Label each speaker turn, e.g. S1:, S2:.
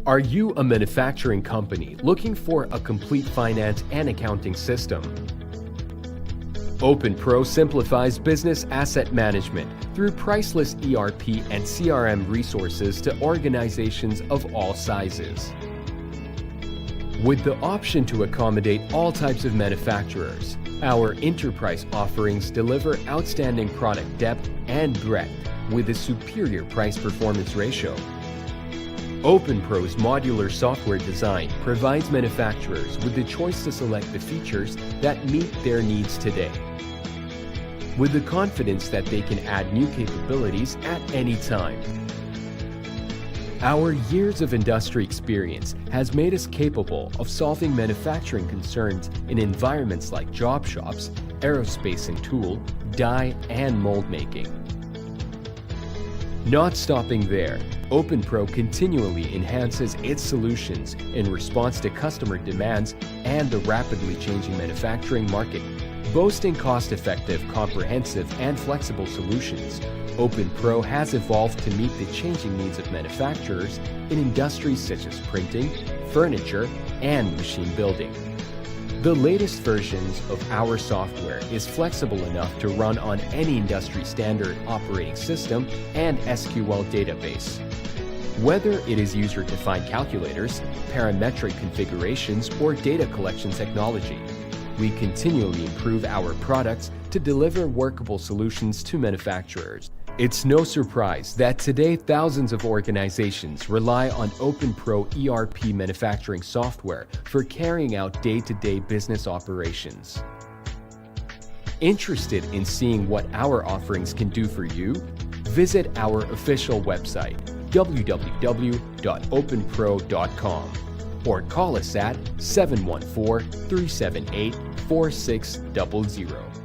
S1: Are you a manufacturing company looking for a complete finance and accounting system? OpenPro simplifies business asset management through priceless ERP and CRM resources to organizations of all sizes. With the option to accommodate all types of manufacturers, our enterprise offerings deliver outstanding product depth and breadth with a superior price-performance ratio. OpenPro's modular software design provides manufacturers with the choice to select the features that meet their needs today, with the confidence that they can add new capabilities at any time. Our years of industry experience has made us capable of solving manufacturing concerns in environments like job shops, aerospace and tool, die, and mold making. Not stopping there, OpenPro continually enhances its solutions in response to customer demands and the rapidly changing manufacturing market. Boasting cost-effective, comprehensive, and flexible solutions, OpenPro has evolved to meet the changing needs of manufacturers in industries such as printing, furniture, and machine building. The latest versions of our software is flexible enough to run on any industry standard operating system and SQL database. Whether it is user-defined calculators, parametric configurations, or data collection technology, we continually improve our products to deliver workable solutions to manufacturers. It's no surprise that today thousands of organizations rely on OpenPro ERP manufacturing software for carrying out day-to-day business operations. Interested in seeing what our offerings can do for you? Visit our official website, www.openpro.com, or call us at 714-378-4600.